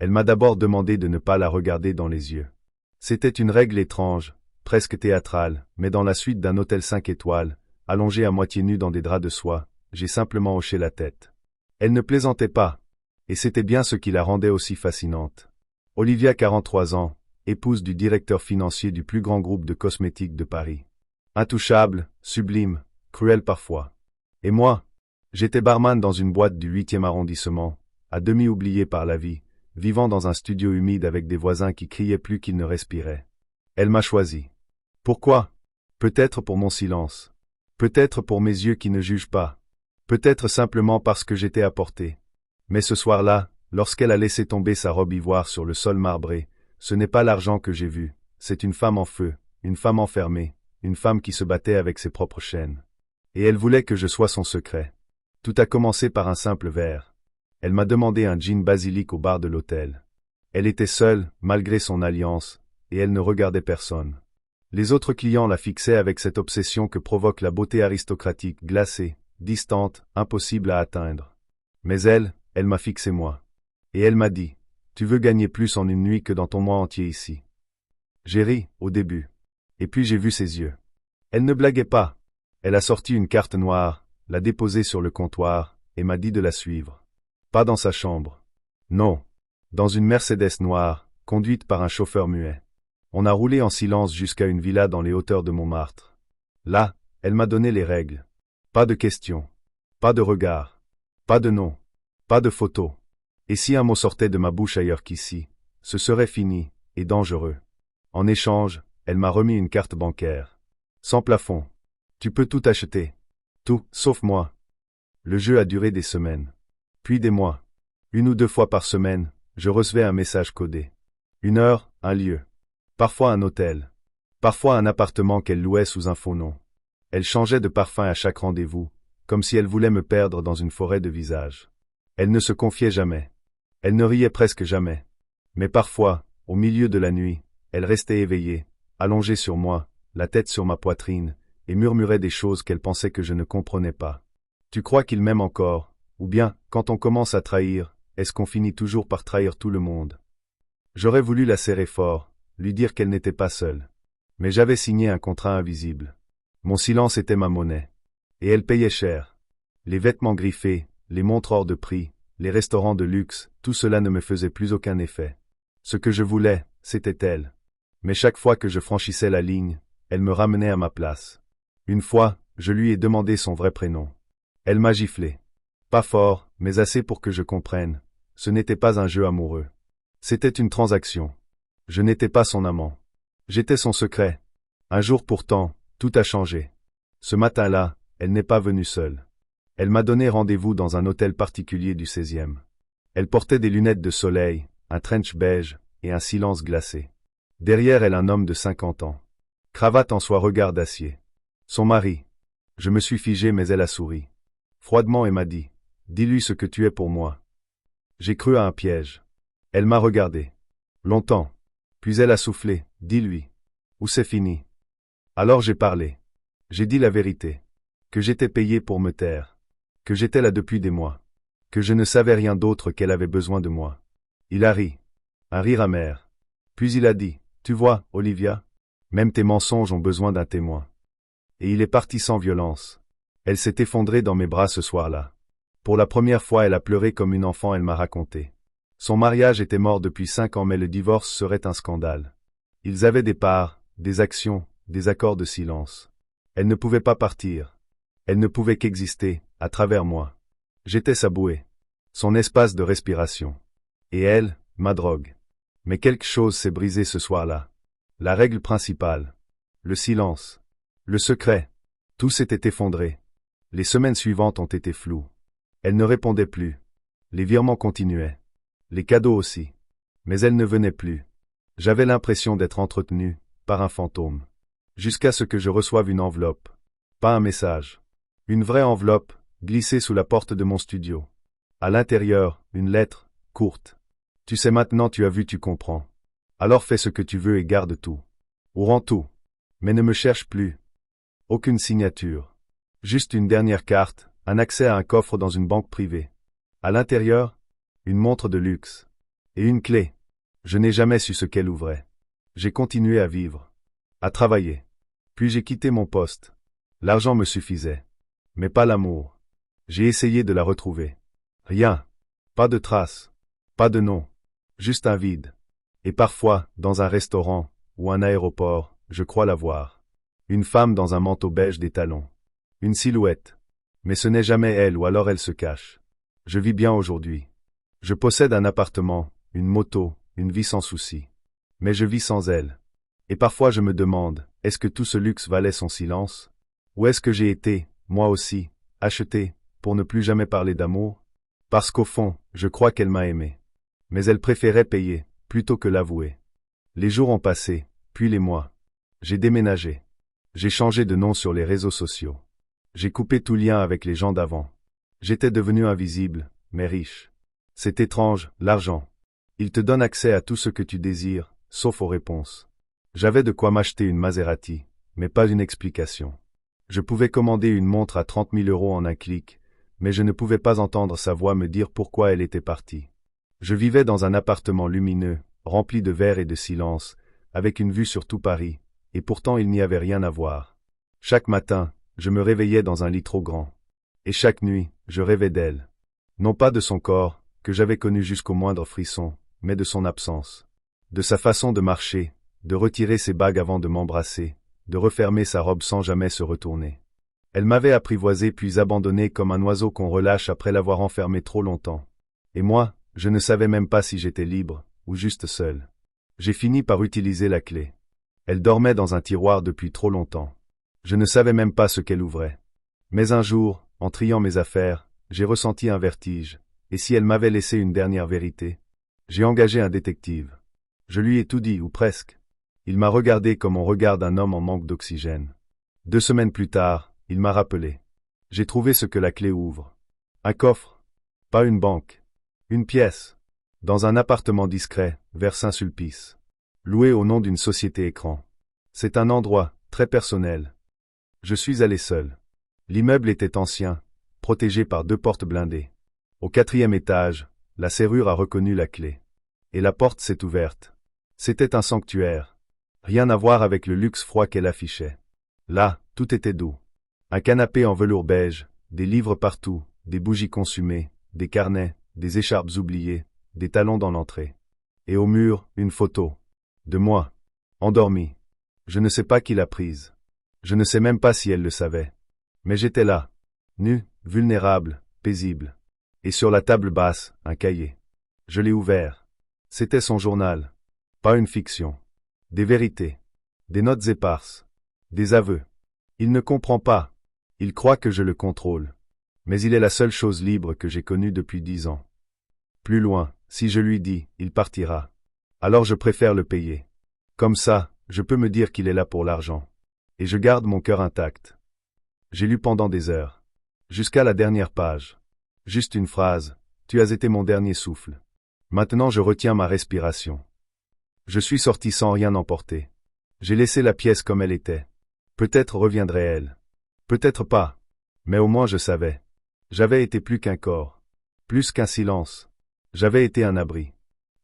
Elle m'a d'abord demandé de ne pas la regarder dans les yeux. C'était une règle étrange, presque théâtrale, mais dans la suite d'un hôtel 5 étoiles, allongé à moitié nu dans des draps de soie, j'ai simplement hoché la tête. Elle ne plaisantait pas. Et c'était bien ce qui la rendait aussi fascinante. Olivia, 43 ans, épouse du directeur financier du plus grand groupe de cosmétiques de Paris. Intouchable, sublime, cruelle parfois. Et moi? J'étais barman dans une boîte du 8e arrondissement, à demi oublié par la vie, vivant dans un studio humide avec des voisins qui criaient plus qu'ils ne respiraient. Elle m'a choisi. Pourquoi? Peut-être pour mon silence. Peut-être pour mes yeux qui ne jugent pas. Peut-être simplement parce que j'étais à portée. Mais ce soir-là, lorsqu'elle a laissé tomber sa robe ivoire sur le sol marbré, ce n'est pas l'argent que j'ai vu, c'est une femme en feu, une femme enfermée, une femme qui se battait avec ses propres chaînes. Et elle voulait que je sois son secret. Tout a commencé par un simple verre. Elle m'a demandé un gin basilic au bar de l'hôtel. Elle était seule, malgré son alliance, et elle ne regardait personne. Les autres clients la fixaient avec cette obsession que provoque la beauté aristocratique, glacée, distante, impossible à atteindre. Mais elle m'a fixé moi. Et elle m'a dit, « Tu veux gagner plus en une nuit que dans ton mois entier ici. » J'ai ri, au début. Et puis j'ai vu ses yeux. Elle ne blaguait pas. Elle a sorti une carte noire, l'a déposée sur le comptoir, et m'a dit de la suivre. Pas dans sa chambre. Non. Dans une Mercedes noire, conduite par un chauffeur muet. On a roulé en silence jusqu'à une villa dans les hauteurs de Montmartre. Là, elle m'a donné les règles. Pas de questions. Pas de regard. Pas de nom. Pas de photo. Et si un mot sortait de ma bouche ailleurs qu'ici, ce serait fini, et dangereux. En échange, elle m'a remis une carte bancaire. Sans plafond. Tu peux tout acheter. Tout, sauf moi. Le jeu a duré des semaines. Puis des mois. 1 ou 2 fois par semaine, je recevais un message codé. 1 heure, un lieu. Parfois un hôtel. Parfois un appartement qu'elle louait sous un faux nom. Elle changeait de parfum à chaque rendez-vous, comme si elle voulait me perdre dans une forêt de visages. Elle ne se confiait jamais. Elle ne riait presque jamais. Mais parfois, au milieu de la nuit, elle restait éveillée, allongée sur moi, la tête sur ma poitrine, et murmurait des choses qu'elle pensait que je ne comprenais pas. Tu crois qu'il m'aime encore? Ou bien, quand on commence à trahir, est-ce qu'on finit toujours par trahir tout le monde? J'aurais voulu la serrer fort, lui dire qu'elle n'était pas seule. Mais j'avais signé un contrat invisible. Mon silence était ma monnaie. Et elle payait cher. Les vêtements griffés, les montres hors de prix, les restaurants de luxe, tout cela ne me faisait plus aucun effet. Ce que je voulais, c'était elle. Mais chaque fois que je franchissais la ligne, elle me ramenait à ma place. Une fois, je lui ai demandé son vrai prénom. Elle m'a giflé. Pas fort, mais assez pour que je comprenne. Ce n'était pas un jeu amoureux. C'était une transaction. Je n'étais pas son amant. J'étais son secret. Un jour pourtant, tout a changé. Ce matin-là, elle n'est pas venue seule. Elle m'a donné rendez-vous dans un hôtel particulier du 16e. Elle portait des lunettes de soleil, un trench beige, et un silence glacé. Derrière elle un homme de 50 ans. Cravate en soie, regard d'acier. Son mari. Je me suis figé mais elle a souri. Froidement et m'a dit, « Dis-lui ce que tu es pour moi. » J'ai cru à un piège. Elle m'a regardé. Longtemps. Puis elle a soufflé, « Dis-lui. » Ou c'est fini. Alors j'ai parlé. J'ai dit la vérité. Que j'étais payé pour me taire. Que j'étais là depuis des mois. Que je ne savais rien d'autre qu'elle avait besoin de moi. Il a ri. Un rire amer. Puis il a dit, « Tu vois, Olivia, même tes mensonges ont besoin d'un témoin. » Et il est parti sans violence. Elle s'est effondrée dans mes bras ce soir-là. Pour la première fois elle a pleuré comme une enfant, elle m'a raconté. Son mariage était mort depuis 5 ans mais le divorce serait un scandale. Ils avaient des parts, des actions, des accords de silence. Elle ne pouvait pas partir. Elle ne pouvait qu'exister, à travers moi. J'étais sa bouée. Son espace de respiration. Et elle, ma drogue. Mais quelque chose s'est brisé ce soir-là. La règle principale. Le silence. Le secret. Tout s'était effondré. Les semaines suivantes ont été floues. Elle ne répondait plus. Les virements continuaient. Les cadeaux aussi. Mais elle ne venait plus. J'avais l'impression d'être entretenu, par un fantôme. Jusqu'à ce que je reçoive une enveloppe. Pas un message. Une vraie enveloppe, glissée sous la porte de mon studio. À l'intérieur, une lettre, courte. Tu sais maintenant, tu as vu, tu comprends. Alors fais ce que tu veux et garde tout. Ou rends tout. Mais ne me cherche plus. Aucune signature. Juste une dernière carte, un accès à un coffre dans une banque privée. À l'intérieur, une montre de luxe. Et une clé. Je n'ai jamais su ce qu'elle ouvrait. J'ai continué à vivre. À travailler. Puis j'ai quitté mon poste. L'argent me suffisait. Mais pas l'amour. J'ai essayé de la retrouver. Rien. Pas de traces. Pas de nom. Juste un vide. Et parfois, dans un restaurant, ou un aéroport, je crois la voir. Une femme dans un manteau beige des talons. Une silhouette. Mais ce n'est jamais elle ou alors elle se cache. Je vis bien aujourd'hui. Je possède un appartement, une moto, une vie sans souci. Mais je vis sans elle. Et parfois je me demande, est-ce que tout ce luxe valait son silence? Ou est-ce que j'ai été, moi aussi, acheté, pour ne plus jamais parler d'amour? Parce qu'au fond, je crois qu'elle m'a aimé. Mais elle préférait payer, plutôt que l'avouer. Les jours ont passé, puis les mois. J'ai déménagé. J'ai changé de nom sur les réseaux sociaux. J'ai coupé tout lien avec les gens d'avant. J'étais devenu invisible, mais riche. C'est étrange, l'argent. Il te donne accès à tout ce que tu désires, sauf aux réponses. J'avais de quoi m'acheter une Maserati, mais pas une explication. Je pouvais commander une montre à 30 000 € en un clic, mais je ne pouvais pas entendre sa voix me dire pourquoi elle était partie. Je vivais dans un appartement lumineux, rempli de verre et de silence, avec une vue sur tout Paris, et pourtant il n'y avait rien à voir. Chaque matin, je me réveillais dans un lit trop grand. Et chaque nuit, je rêvais d'elle. Non pas de son corps, que j'avais connu jusqu'au moindre frisson, mais de son absence. De sa façon de marcher, de retirer ses bagues avant de m'embrasser, de refermer sa robe sans jamais se retourner. Elle m'avait apprivoisé puis abandonné comme un oiseau qu'on relâche après l'avoir enfermé trop longtemps. Et moi, je ne savais même pas si j'étais libre, ou juste seul. J'ai fini par utiliser la clé. Elle dormait dans un tiroir depuis trop longtemps. Je ne savais même pas ce qu'elle ouvrait. Mais un jour, en triant mes affaires, j'ai ressenti un vertige, et si elle m'avait laissé une dernière vérité? J'ai engagé un détective. Je lui ai tout dit, ou presque. Il m'a regardé comme on regarde un homme en manque d'oxygène. 2 semaines plus tard, il m'a rappelé. J'ai trouvé ce que la clé ouvre. Un coffre. Pas une banque. Une pièce. Dans un appartement discret, vers Saint-Sulpice. Loué au nom d'une société écran. C'est un endroit, très personnel. Je suis allé seul. L'immeuble était ancien, protégé par 2 portes blindées. Au 4e étage, la serrure a reconnu la clé. Et la porte s'est ouverte. C'était un sanctuaire. Rien à voir avec le luxe froid qu'elle affichait. Là, tout était doux. Un canapé en velours beige, des livres partout, des bougies consumées, des carnets, des écharpes oubliées, des talons dans l'entrée. Et au mur, une photo. De moi. Endormi. Je ne sais pas qui l'a prise. Je ne sais même pas si elle le savait. Mais j'étais là. Nu, vulnérable, paisible. Et sur la table basse, un cahier. Je l'ai ouvert. C'était son journal. Pas une fiction. Des vérités. Des notes éparses. Des aveux. Il ne comprend pas. Il croit que je le contrôle. Mais il est la seule chose libre que j'ai connue depuis 10 ans. Plus loin, si je lui dis, il partira. Alors je préfère le payer. Comme ça, je peux me dire qu'il est là pour l'argent. Et je garde mon cœur intact. J'ai lu pendant des heures. Jusqu'à la dernière page. Juste une phrase. Tu as été mon dernier souffle. Maintenant je retiens ma respiration. Je suis sorti sans rien emporter. J'ai laissé la pièce comme elle était. Peut-être reviendrait-elle. Peut-être pas. Mais au moins je savais. J'avais été plus qu'un corps. Plus qu'un silence. J'avais été un abri.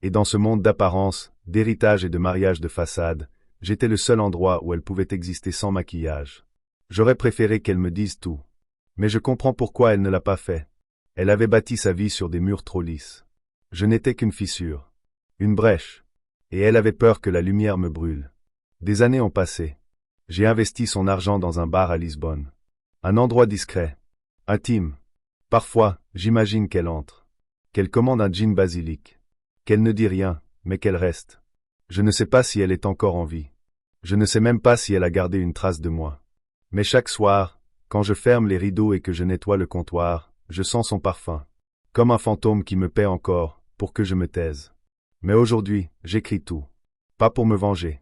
Et dans ce monde d'apparence, d'héritage et de mariage de façade, j'étais le seul endroit où elle pouvait exister sans maquillage. J'aurais préféré qu'elle me dise tout. Mais je comprends pourquoi elle ne l'a pas fait. Elle avait bâti sa vie sur des murs trop lisses. Je n'étais qu'une fissure. Une brèche. Et elle avait peur que la lumière me brûle. Des années ont passé. J'ai investi son argent dans un bar à Lisbonne. Un endroit discret. Intime. Parfois, j'imagine qu'elle entre. Qu'elle commande un gin basilic. Qu'elle ne dit rien, mais qu'elle reste. Je ne sais pas si elle est encore en vie. Je ne sais même pas si elle a gardé une trace de moi. Mais chaque soir, quand je ferme les rideaux et que je nettoie le comptoir, je sens son parfum. Comme un fantôme qui me paie encore, pour que je me taise. Mais aujourd'hui, j'écris tout. Pas pour me venger.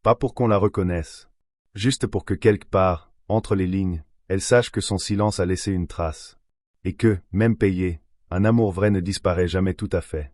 Pas pour qu'on la reconnaisse. Juste pour que quelque part, entre les lignes, elle sache que son silence a laissé une trace. Et que, même payé, un amour vrai ne disparaît jamais tout à fait.